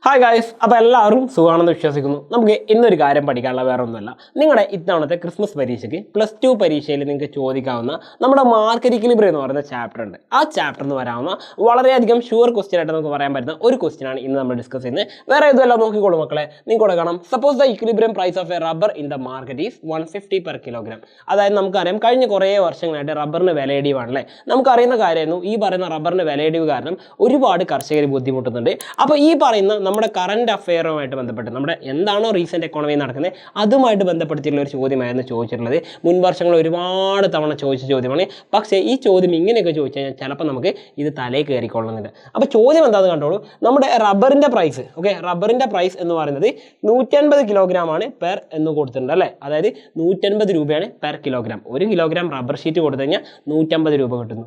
Hi guys, അപ്പോൾ എല്ലാവരും സുഖമാണെന്ന് വിശ്വസിക്കുന്നു. നമുക്ക് ഇന്നൊരു കാര്യം പഠിക്കാനുള്ള വേറെ ഒന്നുമല്ല. നിങ്ങളുടെ ഇത്തവണത്തെ ക്രിസ്മസ് പരീക്ഷയ്ക്ക് +2 പരീക്ഷയിൽ നിങ്ങൾക്ക് ചോദിക്കാവുന്ന നമ്മുടെ മാർക്കറ്റ് ഇക്വിലിബ്രിയം എന്ന് പറയുന്ന ചാപ്റ്റർ ഉണ്ട്. ആ ചാപ്റ്ററിൽ നിന്ന് വരാവുന്ന വളരെയധികം ഷുവർ ക്വസ്റ്റ്യൻ ആയിട്ട് നമുക്ക് പറയാൻ പറ്റുന്ന ഒരു ക്വസ്റ്റ്യൻ ആണ് ഇന്ന് നമ്മൾ ഡിസ്കസ് ചെയ്യുന്നത്. വേറെ ഇതെല്ലാം നോക്കിക്കോളൂ മക്കളെ. നിങ്ങൾക്ക് കാണാം, suppose the equilibrium price of a rubber in the market is 150 per kilogram. അതായത് നമുക്കറിയാം, കഴിഞ്ഞ കുറേ വർഷങ്ങളായിട്ട് റബ്ബറിന് വിലയിടിവാണല്ലേ. നമുക്കറിയുന്ന കാര്യമായിരുന്നു, ഈ പറയുന്ന റബ്ബറിന് വിലയിടിവ് കാരണം ഒരുപാട് കർഷകർ ബുദ്ധിമുട്ടുന്നുണ്ട്. അപ്പോൾ ഈ പറയുന്ന നമ്മുടെ കറണ്ട് അഫെയറുമായിട്ട് ബന്ധപ്പെട്ട് നമ്മുടെ എന്താണോ റീസെൻറ്റ് എക്കോണമി നടക്കുന്നത് അതുമായിട്ട് ബന്ധപ്പെടുത്തിയിട്ടുള്ള ഒരു ചോദ്യമായിരുന്നു ചോദിച്ചിട്ടുള്ളത്. മുൻ വർഷങ്ങൾ ഒരുപാട് തവണ ചോദിച്ച ചോദ്യമാണ്. പക്ഷേ ഈ ചോദ്യം ഇങ്ങനെയൊക്കെ ചോദിച്ചു കഴിഞ്ഞാൽ ചിലപ്പോൾ നമുക്ക് ഇത് തലയിൽ കയറിക്കൊള്ളുന്നുണ്ട്. അപ്പോൾ ചോദ്യം എന്താണെന്ന് കണ്ടോളൂ. നമ്മുടെ റബ്ബറിൻ്റെ പ്രൈസ്, റബ്ബറിൻ്റെ പ്രൈസ് എന്ന് പറയുന്നത് 150 കിലോഗ്രാം ആണ് പെർ എന്ന് കൊടുത്തിട്ടുണ്ട് അല്ലേ. അതായത് 150 രൂപയാണ് per kilogram. 1 kilogram rubber sheet കൊടുത്തു കഴിഞ്ഞാൽ 150 രൂപ കിട്ടുന്നു.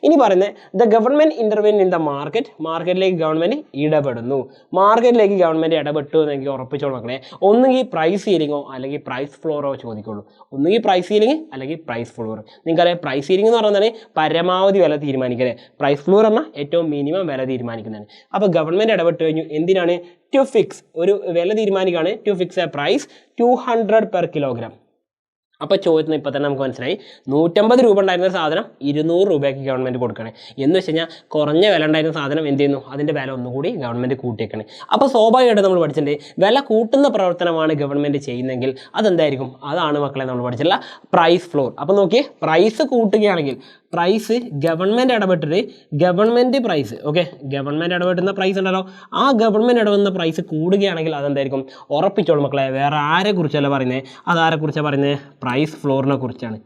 ഇനി പറയുന്നത് ദ ഗവൺമെൻറ് ഇൻ്റർവെൻ ഇൻ ദ മാർക്കറ്റിലേക്ക് ഗവൺമെൻറ് ഇടപെടുന്നു. മാർക്കറ്റിലേക്ക് ഗവൺമെൻറ് ഇടപെട്ടു എന്ന് എനിക്ക് ഉറപ്പിച്ചോളൂ മക്കളെ. ഒന്നുകിൽ പ്രൈസ് സീലിങ്ങോ അല്ലെങ്കിൽ പ്രൈസ് ഫ്ലോറോ ചോദിക്കുള്ളൂ. ഒന്നുകിൽ പ്രൈസ് സീലിംഗ് അല്ലെങ്കിൽ പ്രൈസ് ഫ്ലോർ. നിങ്ങൾക്കറിയാം, പ്രൈസ് സീലിംഗ് എന്ന് പറയുന്നത് പരമാവധി വില തീരുമാനിക്കലേ. പ്രൈസ് ഫ്ലോർ പറഞ്ഞാൽ ഏറ്റവും മിനിമം വില തീരുമാനിക്കുന്നതാണ്. അപ്പോൾ ഗവൺമെൻറ് ഇടപെട്ട് കഴിഞ്ഞു. എന്തിനാണ്? ടു ഫിക്സ്, ഒരു വില തീരുമാനിക്കുകയാണ്. To fix a price 200 per kilogram. അപ്പോൾ ചോദ്യത്തിന് ഇപ്പോൾ തന്നെ നമുക്ക് മനസ്സിലായി, 150 രൂപ ഉണ്ടായിരുന്ന സാധനം 200 രൂപയ്ക്ക് ഗവൺമെൻറ് കൊടുക്കണേ എന്ന് വെച്ച് കഴിഞ്ഞാൽ കുറഞ്ഞ വില ഉണ്ടായിരുന്ന സാധനം എന്ത് ചെയ്യുന്നു, അതിൻ്റെ വില ഒന്നുകൂടി ഗവൺമെൻറ് കൂട്ടിയേക്കണേ. അപ്പോൾ സ്വാഭാവികമായിട്ട് നമ്മൾ പഠിച്ചിട്ടുണ്ട്, വില കൂട്ടുന്ന പ്രവർത്തനമാണ് ഗവൺമെൻറ് ചെയ്യുന്നതെങ്കിൽ അതെന്തായിരിക്കും? അതാണ് മക്കളെ നമ്മൾ പഠിച്ചിട്ടുള്ള പ്രൈസ് ഫ്ലോർ. അപ്പോൾ നോക്കിയേ, പ്രൈസ് കൂട്ടുകയാണെങ്കിൽ പ്രൈസ് ഗവൺമെൻറ് ഇടപെട്ടിട്ട് ഗവൺമെൻറ് പ്രൈസ് ഗവൺമെൻറ് ഇടപെട്ടുന്ന പ്രൈസ് ഉണ്ടല്ലോ, ആ ഗവൺമെൻറ് ഇടപെടുന്ന പ്രൈസ് കൂടുകയാണെങ്കിൽ അതെന്തായിരിക്കും? ഉറപ്പിച്ചോളൂ മക്കളെ, വേറെ ആരെക്കുറിച്ചല്ല പറയുന്നത്, അതാരെക്കുറിച്ചാണ് പറയുന്നത്? പ്രൈസ് ഫ്ലോറിനെ കുറിച്ചാണ്.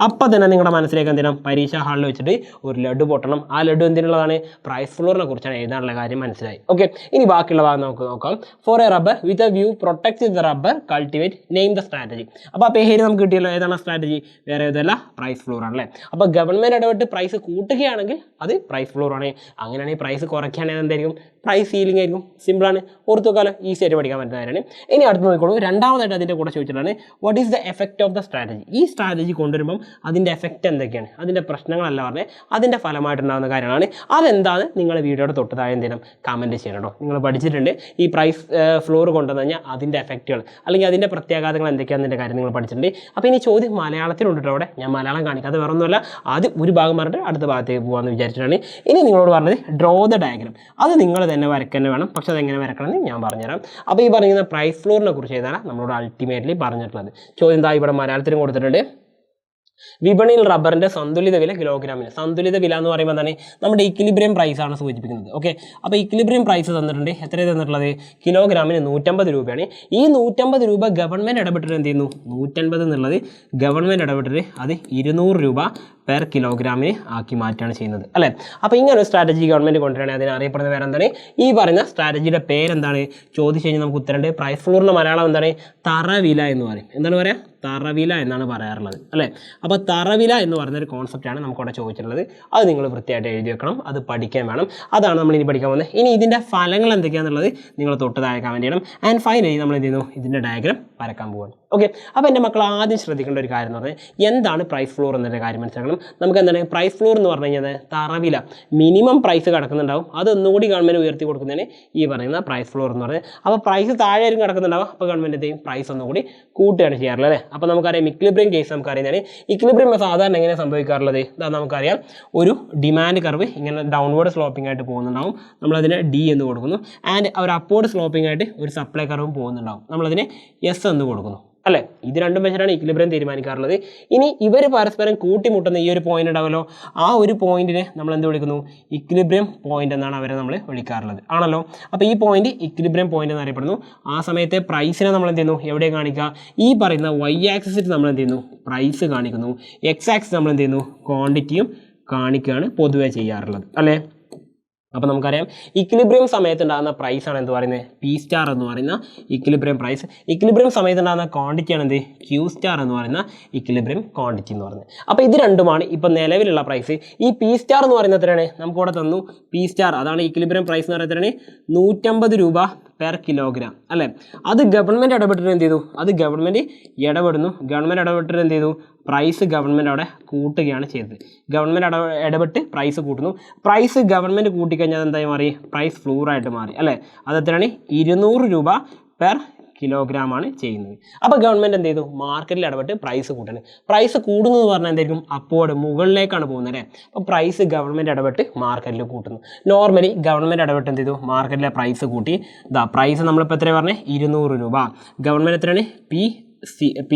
അപ്പം തന്നെ നിങ്ങളുടെ മനസ്സിലേക്ക് എന്തിനാ, പരീക്ഷാ ഹാളിൽ വെച്ചിട്ട് ഒരു ലഡു പൊട്ടണം. ആ ലഡു എന്തിനുള്ളതാണ്? പ്രൈസ് ഫ്ലോറിനെ കുറിച്ചാണ് എഴുതാനുള്ള കാര്യം മനസ്സിലായി. ഇനി ബാക്കിയുള്ള ഭാഗം നമുക്ക് നോക്കാം. For a rubber with a view protect the rubber cultivate name the strategy. അപ്പോൾ ആ പേര് നമുക്ക് കിട്ടിയല്ലോ. ഏതാണ് സ്ട്രാറ്റജി? വേറെ ഏതല്ല, പ്രൈസ് ഫ്ലോർ ആണല്ലേ. അപ്പോൾ ഗവൺമെൻറ് ഇടപെട്ട് പ്രൈസ് കൂട്ടുകയാണെങ്കിൽ അത് പ്രൈസ് ഫ്ലോർ ആണ്. അങ്ങനെയാണെങ്കിൽ പ്രൈസ് കുറയ്ക്കുകയാണെങ്കിൽ എന്തായിരിക്കും? പ്രൈസ് സീലിംഗ് ആയിരിക്കും. സിമ്പിളാണ്, ഓർത്ത് വെക്കാലോ, ഈസി ആയിട്ട് പഠിക്കാൻ പറ്റുന്ന കാര്യമാണ്. ഇനി അടുത്ത് നോക്കിക്കോളൂ. രണ്ടാമതായിട്ട് അതിൻ്റെ കൂടെ ചോദിച്ചിട്ടാണ് what is the effect of the strategy. ഈ സ്ട്രാറ്റജി കൊണ്ടുവരുമ്പം അതിൻ്റെ എഫക്റ്റ് എന്തൊക്കെയാണ്? അതിൻ്റെ പ്രശ്നങ്ങളല്ല പറഞ്ഞത്, അതിൻ്റെ ഫലമായിട്ടുണ്ടാകുന്ന കാര്യങ്ങളാണ്. അതെന്താണ് നിങ്ങൾ വീഡിയോയുടെ തൊട്ട് താഴെ എന്തെങ്കിലും കമൻറ്റ് ചെയ്യണം കേട്ടോ. നിങ്ങൾ പഠിച്ചിട്ടുണ്ട് ഈ പ്രൈസ് ഫ്ലോർ കൊണ്ടുവന്നു കഴിഞ്ഞാൽ അതിൻ്റെ എഫക്റ്റുകൾ അല്ലെങ്കിൽ അതിൻ്റെ പ്രത്യാഘാതങ്ങൾ എന്തൊക്കെയാണെന്നതിൻ്റെ കാര്യം നിങ്ങൾ പഠിച്ചിട്ടുണ്ട്. അപ്പോൾ ഇനി ചോദ്യം മലയാളത്തിലുണ്ട് കേട്ടോ. അവിടെ ഞാൻ മലയാളം കാണിക്കാതെ വേറെ ഒന്നുമല്ല, ആദ്യം ഒരു ഭാഗം പറഞ്ഞിട്ട് അടുത്ത ഭാഗത്തേക്ക് പോകാമെന്ന് വിചാരിച്ചിട്ടാണ്. ഇനി നിങ്ങളോട് പറഞ്ഞത് ഡ്രോ ദ ഡയഗ്രാം. അത് നിങ്ങൾ തന്നെ വരയ്ക്കാൻ വേണം. പക്ഷെ അതെങ്ങനെ വരക്കണമെന്ന് ഞാൻ പറഞ്ഞുതരാം. അപ്പോൾ ഈ പറയുന്ന പ്രൈസ് ഫ്ലോറിനെ കുറിച്ച് എഴുതാനാണ് നമ്മളോട് അൾട്ടിമേറ്റ്ലി പറഞ്ഞിട്ടുള്ളത്. ചോദ്യം എന്താ ഇവിടെ മലയാളത്തിലും കൊടുത്തിട്ടുണ്ട്. വിപണിയിൽ റബ്ബറിൻ്റെ സന്തുലിത വില കിലോഗ്രാമിന്. സന്തുലിത വില എന്ന് പറയുമ്പോൾ എന്താണ്? നമ്മുടെ ഇക്വിലിബ്രിയം പ്രൈസ് ആണ് സൂചിപ്പിക്കുന്നത്. അപ്പോൾ ഇക്വിലിബ്രിയം പ്രൈസ് തന്നിട്ടുണ്ട്. എത്രയാണ് തന്നിട്ടുള്ളത്? കിലോഗ്രാമിന് 150 രൂപയാണ്. ഈ 150 രൂപ ഗവൺമെൻറ് ഇടപെട്ടിട്ട് എന്ത് ചെയ്യുന്നു? 150 എന്നുള്ളത് ഗവൺമെൻറ് ഇടപെട്ടിട്ട് അത് 200 രൂപ പെർ കിലോഗ്രാമിന് ആക്കി മാറ്റുകയാണ് ചെയ്യുന്നത് അല്ലേ. അപ്പോൾ ഇങ്ങനെ ഒരു സ്ട്രാറ്റജി ഗവൺമെൻറ് കൊണ്ടുവരികയാണെങ്കിൽ അതിന് അറിയപ്പെടുന്ന പേര് എന്താണ്? ഈ പറയുന്ന സ്ട്രാറ്റജിയുടെ പേരെന്താണ് ചോദിച്ചു കഴിഞ്ഞാൽ നമുക്ക് ഉത്തരണ്ട്. പ്രൈസ് ഫ്ലോറിൻ്റെ മലയാളം എന്താണ്? തറവില എന്ന് പറയും. എന്താണ് പറയുക? തറവില എന്നാണ് പറയാറുള്ളത് അല്ലേ. അപ്പോൾ തറവില എന്ന് പറയുന്നൊരു കോൺസെപ്റ്റാണ് നമുക്കവിടെ ചോദിച്ചിട്ടുള്ളത്. അത് നിങ്ങൾ വൃത്തിയായിട്ട് എഴുതി വെക്കണം, അത് പഠിക്കാൻ വേണം. അതാണ് നമ്മൾ ഇനി പഠിക്കാൻ പോകുന്നത്. ഇനി ഇതിൻ്റെ ഫലങ്ങൾ എന്തൊക്കെയാണെന്നുള്ളത് നിങ്ങൾ തൊട്ട് താഴെ കമൻറ്റ് ചെയ്യണം. ആൻഡ് ഫൈനലി നമ്മൾ എന്ത് ചെയ്യുന്നു? ഇതിൻ്റെ ഡയഗ്രാം വരക്കാൻ പോവുകയാണ്. അപ്പോൾ എൻ്റെ മക്കൾ ആദ്യം ശ്രദ്ധിക്കേണ്ട ഒരു കാര്യം എന്ന് പറഞ്ഞാൽ എന്താണ് പ്രൈസ് ഫ്ലോർ എന്നൊരു കാര്യം മനസ്സിലാക്കണം. നമുക്ക് എന്താണ് പ്രൈസ് ഫ്ലോർ എന്ന് പറഞ്ഞു കഴിഞ്ഞാൽ? തറവില, മിനിമം പ്രൈസ് കിടക്കുന്നുണ്ടാവും, അതൊന്നുകൂടി ഗവൺമെൻറ് ഉയർത്തി കൊടുക്കുന്നതിന് ഈ പറയുന്ന പ്രൈസ് ഫ്ലോർ എന്ന് പറയുന്നത്. അപ്പോൾ പ്രൈസ് താഴെ ആയിരിക്കും കിടക്കുന്നുണ്ടാവും, അപ്പോൾ ഗവൺമെൻറ് എന്തെയും പ്രൈസ് ഒന്നുകൂടി കൂട്ടുകയാണ് ചെയ്യാറുള്ളത് അല്ലേ. അപ്പോൾ നമുക്കറിയാം ഇക്വിലിബ്രിയം കേസ് നമുക്കറിയുന്നതാണ്. ഇക്വിലിബ്രിയം സാധാരണ എങ്ങനെ സംഭവിക്കാറുള്ളത്? ഇതാ നമുക്കറിയാം, ഒരു ഡിമാൻഡ് കർവ് ഇങ്ങനെ ഡൗൺവേർഡ് സ്ലോപ്പിംഗ് ആയിട്ട് പോകുന്നുണ്ടാവും, നമ്മളതിന് ഡി എന്ന് കൊടുക്കുന്നു. ആൻഡ് ഒരു അപ്വേർഡ് സ്ലോപ്പിംഗ് ആയിട്ട് ഒരു സപ്ലൈ കർവും പോകുന്നുണ്ടാവും, നമ്മളതിന് എസ് എന്ന് കൊടുക്കുന്നു അല്ലേ. ഇത് രണ്ടും വെച്ചിട്ടാണ് ഇക്വിലിബ്രിയം തീരുമാനിക്കാറുള്ളത്. ഇനി ഇവർ പരസ്പരം കൂട്ടിമുട്ടുന്ന ഈ ഒരു പോയിന്റ് ഉണ്ടാവുമല്ലോ, ആ ഒരു പോയിന്റിനെ നമ്മൾ എന്ത് വിളിക്കുന്നു? ഇക്വിലിബ്രിയം പോയിന്റ് എന്നാണ് അവരെ നമ്മൾ വിളിക്കാറുള്ളത് ആണല്ലോ. അപ്പോൾ ഈ പോയിന്റ് ഇക്വിലിബ്രിയം പോയിന്റ് എന്നറിയപ്പെടുന്നു. ആ സമയത്തെ പ്രൈസിനെ നമ്മൾ എന്ത് ചെയ്യുന്നു? എവിടെ കാണിക്കുക? ഈ പറയുന്ന വൈ ആക്സിസിൽ നമ്മൾ എന്ത് ചെയ്യുന്നു? പ്രൈസ് കാണിക്കുന്നു. എക്സ് ആക്സിസ് നമ്മൾ എന്ത് ചെയ്യുന്നു? ക്വാണ്ടിറ്റിയും കാണിക്കുകയാണ് പൊതുവെ ചെയ്യാറുള്ളത് അല്ലേ. അപ്പോൾ നമുക്കറിയാം ഇക്വിലിബ്രിയം സമയത്ത് ഉണ്ടാകുന്ന പ്രൈസാണ് എന്ത് പറയുന്നത്? പി സ്റ്റാർ എന്ന് പറയുന്ന ഇക്വിലിബ്രിയം പ്രൈസ്. ഇക്വിലിബ്രിയം സമയത്ത് ഉണ്ടാകുന്ന ക്വാണ്ടിറ്റിയാണ് എന്ത്? ക്യൂ സ്റ്റാർ എന്ന് പറയുന്ന ഇക്വിലിബ്രിയം ക്വാണ്ടിറ്റി എന്ന് പറയുന്നത്. അപ്പോൾ ഇത് രണ്ടുമാണ് ഇപ്പോൾ നിലവിലുള്ള പ്രൈസ്. ഈ പി സ്റ്റാർ എന്ന് പറയുന്നത് എത്രയാണ്? നമുക്കിവിടെ തന്നു പി സ്റ്റാർ, അതാണ് ഇക്വിലിബ്രിയം പ്രൈസ് എന്ന് പറയുന്നത് 150 രൂപ പെർ കിലോഗ്രാം അല്ലേ. അത് ഗവൺമെൻറ് ഇടപെട്ടിട്ട് എന്ത് ചെയ്തു, അത് ഗവൺമെൻറ് ഇടപെട്ടിട്ട് എന്ത് ചെയ്തു, പ്രൈസ് ഗവൺമെൻറ് അവിടെ കൂട്ടുകയാണ് ചെയ്തത്. ഗവൺമെൻറ് ഇടപെട്ട് പ്രൈസ് കൂട്ടുന്നു. പ്രൈസ് ഗവൺമെൻറ് കൂട്ടിക്കഴിഞ്ഞാൽ എന്തായി മാറി, പ്രൈസ് ഫ്ലോറായിട്ട് മാറി അല്ലേ. അത് എത്രയാണ്, 200 രൂപ പെർ കിലോഗ്രാം ആണ് ചെയ്യുന്നത്. അപ്പോൾ ഗവൺമെൻറ് എന്ത് ചെയ്തു, മാർക്കറ്റിൽ ഇടപെട്ട് പ്രൈസ് കൂട്ടുന്നത്. പ്രൈസ് കൂടുന്നു എന്ന് പറഞ്ഞാൽ എന്തായിരിക്കും, അപ്പോഴ് മുകളിലേക്കാണ് പോകുന്നത് അല്ലേ. അപ്പോൾ പ്രൈസ് ഗവൺമെൻറ് ഇടപെട്ട് മാർക്കറ്റിൽ കൂട്ടുന്നു. നോർമലി ഗവൺമെൻറ് ഇടപെട്ട് എന്ത് ചെയ്തു, മാർക്കറ്റിലെ പ്രൈസ് കൂട്ടി. പ്രൈസ് നമ്മളിപ്പോൾ എത്രയാണ് പറഞ്ഞത്, 200 രൂപ. ഗവൺമെൻറ് എത്രയാണ്, പി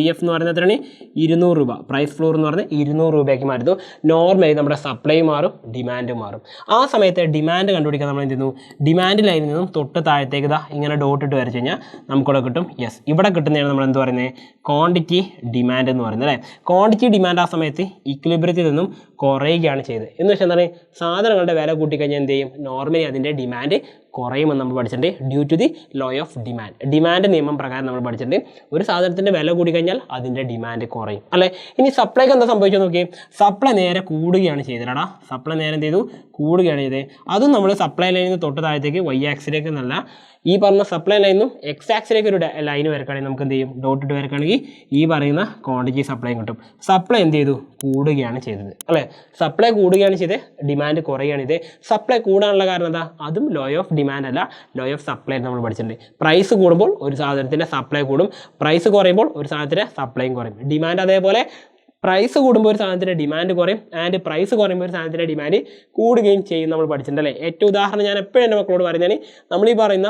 എഫ് എന്ന് പറയുന്നത് എത്രയാണ്, 200 രൂപ. പ്രൈസ് ഫ്ലോർ എന്ന് പറഞ്ഞാൽ 200 രൂപയ്ക്ക് മാറ്റുന്നു. നോർമലി നമ്മുടെ സപ്ലൈ മാറും, ഡിമാൻഡ് മാറും. ആ സമയത്ത് ഡിമാൻഡ് കണ്ടുപിടിക്കാൻ നമ്മൾ എന്ത് ചെയ്യുന്നു, ഡിമാൻഡ് ലൈനിൽ നിന്നും തൊട്ട് താഴത്തേക്ക് ഇങ്ങനെ ഡോട്ട് ഇട്ട് വരച്ച് കഴിഞ്ഞാൽ നമുക്കിവിടെ കിട്ടും. യെസ്, ഇവിടെ കിട്ടുന്നതാണ് നമ്മൾ എന്ത് പറയുന്നത്, ക്വാണ്ടിറ്റി ഡിമാൻഡ് എന്ന് പറയുന്നത് അല്ലേ. ക്വാണ്ടിറ്റി ഡിമാൻഡ് ആ സമയത്ത് ഇക്വിലിബ്രിയത്തിൽ നിന്നും കുറയുകയാണ് ചെയ്തത്. എന്ന് വെച്ചാൽ എന്താണ്, സാധനങ്ങളുടെ വില കൂട്ടിക്കഴിഞ്ഞാൽ എന്ത് ചെയ്യും, നോർമലി അതിൻ്റെ ഡിമാൻഡ് കുറയുമെന്ന് നമ്മൾ പഠിച്ചിട്ടുണ്ട്. Due to the law of demand, demand നിയമം പ്രകാരം നമ്മൾ പഠിച്ചിട്ടുണ്ട്. ഒരു സാധനത്തിൻ്റെ വില കൂടിക്കഴിഞ്ഞാൽ അതിൻ്റെ ഡിമാൻഡ് കുറയും അല്ലേ. ഇനി സപ്ലൈക്ക് എന്താ സംഭവിച്ചത് നോക്കി, സപ്ലൈ നേരെ കൂടുകയാണ് ചെയ്തടാ. സപ്ലൈ നേരെ എന്ത് ചെയ്തു, കൂടുകയാണ് ചെയ്തത്. അതും നമ്മൾ സപ്ലൈ ലൈനിൽ നിന്ന് തൊട്ട് താഴത്തേക്ക് വൈ ആക്സിലേക്ക് എന്നല്ല, ഈ പറഞ്ഞ സപ്ലൈ ലൈനിന്നും എക്സ് ആക്സിലേക്ക് ഒരു ലൈൻ വരക്കുകയാണെങ്കിൽ നമുക്ക് എന്ത് ചെയ്യും, ഡോട്ട് ഇട്ട് വരക്കുകയാണെങ്കിൽ ഈ പറയുന്ന ക്വാണ്ടിറ്റി സപ്ലൈ കിട്ടും. സപ്ലൈ എന്ത് ചെയ്തു, കൂടുകയാണ് ചെയ്തത് അല്ലേ. സപ്ലൈ കൂടുകയാണ് ചെയ്തത്, ഡിമാൻഡ് കുറയുകയാണ് ചെയ്തത്. സപ്ലൈ കൂടാനുള്ള കാരണം എന്താ, അതും ലോ ഓഫ് ഡിമാൻഡ് അല്ല, ലോ ഓഫ് സപ്ലൈ നമ്മൾ പഠിച്ചിട്ടുണ്ട്. പ്രൈസ് കൂടുമ്പോൾ ഒരു സാധനത്തിൻ്റെ സപ്ലൈ കൂടും, പ്രൈസ് കുറയുമ്പോൾ ഒരു സാധനത്തിൻ്റെ സപ്ലൈയും കുറയും. ഡിമാൻഡ് അതേപോലെ പ്രൈസ് കൂടുമ്പോൾ ഒരു സാധനത്തിൻ്റെ ഡിമാൻഡ് കുറയും, ആൻഡ് പ്രൈസ് കുറയുമ്പോൾ ഒരു സാധനത്തിൻ്റെ ഡിമാൻഡ് കൂടുകയും ചെയ്യും നമ്മൾ പഠിച്ചിട്ടുണ്ട് അല്ലേ. ഏറ്റവും ഉദാഹരണം ഞാൻ എപ്പോഴും എൻ്റെ മക്കളോട് പറയുന്നതാണ്, നമ്മൾ ഈ പറയുന്ന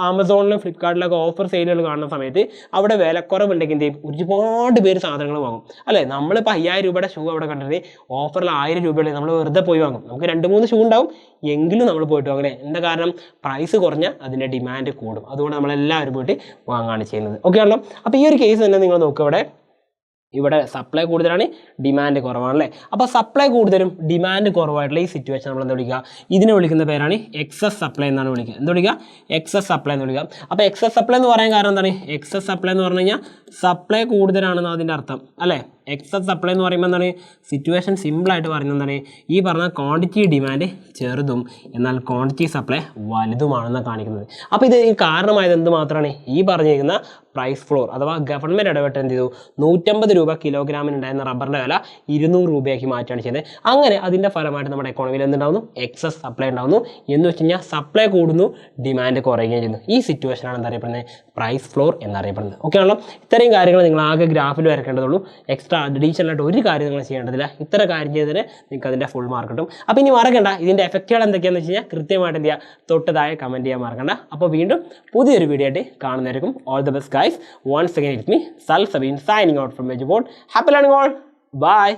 ആമസോണിലും ഫ്ലിപ്കാർട്ടിലൊക്കെ ഓഫർ സെയിലുകൾ കാണുന്ന സമയത്ത് അവിടെ വിലക്കുറവുണ്ടെങ്കിൽ എന്ത് ചെയ്യും, ഒരുപാട് പേര് സാധനങ്ങൾ വാങ്ങും അല്ലേ. നമ്മളിപ്പോൾ 5000 രൂപയുടെ ഷൂ അവിടെ കണ്ടിട്ട് ഓഫറിൽ 1000 രൂപയുടെ നമ്മൾ വെറുതെ പോയി വാങ്ങും. നമുക്ക് 2-3 ഷൂ ഉണ്ടാവും എങ്കിലും നമ്മൾ പോയിട്ട് വാങ്ങും അല്ലേ. എന്താ കാരണം, പ്രൈസ് കുറഞ്ഞാൽ അതിൻ്റെ ഡിമാൻഡ് കൂടും. അതുകൊണ്ട് നമ്മളെല്ലാവരും പോയിട്ട് വാങ്ങുകയാണ് ചെയ്യുന്നത്. ഓക്കെ ആണല്ലോ. അപ്പോൾ ഈ ഒരു കേസ് തന്നെ നിങ്ങൾ നോക്കുക, ഇവിടെ സപ്ലൈ കൂടുതലാണ്, ഡിമാൻഡ് കുറവാണല്ലേ. അപ്പോൾ സപ്ലൈ കൂടുതലും ഡിമാൻഡ് കുറവായിട്ടുള്ള ഈ സിറ്റുവേഷൻ നമ്മൾ എന്താ വിളിക്കുക, ഇതിനെ വിളിക്കുന്ന പേരാണ് എക്സസ് സപ്ലൈ എന്നാണ് വിളിക്കുക. എന്താ വിളിക്കുക, എക്സസ് സപ്ലൈ എന്ന് വിളിക്കുക. അപ്പോൾ എക്സസ് സപ്ലൈ എന്ന് പറയാൻ കാരണം എന്താണ്, എക്സസ് സപ്ലൈ എന്ന് പറഞ്ഞു കഴിഞ്ഞാൽ സപ്ലൈ കൂടുതലാണെന്ന് അതിൻ്റെ അർത്ഥം അല്ലേ. എക്സസ് സപ്ലൈ എന്ന് പറയുമ്പോൾ എന്താണ്, സിറ്റുവേഷൻ സിമ്പിളായിട്ട് പറയുന്നത് എന്താണ്, ഈ പറഞ്ഞ ക്വാണ്ടിറ്റി ഡിമാൻഡ് ചെറുതും എന്നാൽ ക്വാണ്ടിറ്റി സപ്ലൈ വലുതുമാണെന്ന് കാണിക്കുന്നത്. അപ്പോൾ ഇത് കാരണമായത് എന്ത് മാത്രമാണ്, ഈ പറഞ്ഞിരിക്കുന്ന പ്രൈസ് ഫ്ലോർ അഥവാ ഗവൺമെൻറ് ഇടപെട്ട് എന്ത് ചെയ്തു, 150 രൂപ കിലോഗ്രാമിന് ഉണ്ടായിരുന്ന റബ്ബറിൻ്റെ വില 200 രൂപയാക്കി മാറ്റുകയാണ് ചെയ്തത്. അങ്ങനെ അതിൻ്റെ ഫലമായിട്ട് നമ്മുടെ എക്കോണമിയിൽ എന്തുണ്ടാവുന്നു, എക്സസ് സപ്ലൈ ഉണ്ടാവുന്നു. എന്ന് വെച്ച് കഴിഞ്ഞാൽ സപ്ലൈ കൂടുന്നു, ഡിമാൻഡ് കുറയുകയും ചെയ്യുന്നു. ഈ സിറ്റുവേഷനാണ് എന്താറിയപ്പെടുന്നത്, പ്രൈസ് ഫ്ലോർ എന്നറിയപ്പെടുന്നത്. ഓക്കെ ആണല്ലോ. ഇത്രയും കാര്യങ്ങൾ നിങ്ങൾ ആകെ ഗ്രാഫിൽ വരക്കേണ്ടതുള്ളൂ. എക്സ്ട്രാ അഡീഷണലായിട്ട് ഒരു കാര്യം നിങ്ങൾ ചെയ്യേണ്ടതില്ല. ഇത്ര കാര്യം ചെയ്തതിന് നിങ്ങൾക്ക് അതിൻ്റെ ഫുൾ മാർക്ക് കിട്ടും. അപ്പോൾ ഇനി മറക്കണ്ട, ഇതിൻ്റെ എഫക്റ്റുകൾ എന്തൊക്കെയാണെന്ന് വെച്ച് കഴിഞ്ഞാൽ കൃത്യമായിട്ട് എന്ത് ചെയ്യുക, തൊട്ട് താഴെ കമൻറ്റ് ചെയ്യാൻ മറക്കണ്ട. അപ്പോൾ വീണ്ടും പുതിയൊരു വീഡിയോ ആയിട്ട് കാണുന്നതായിരിക്കും. All the best guys. Once again, it's me, Sal Sabin, signing out from Edubot. Happy learning all. Bye.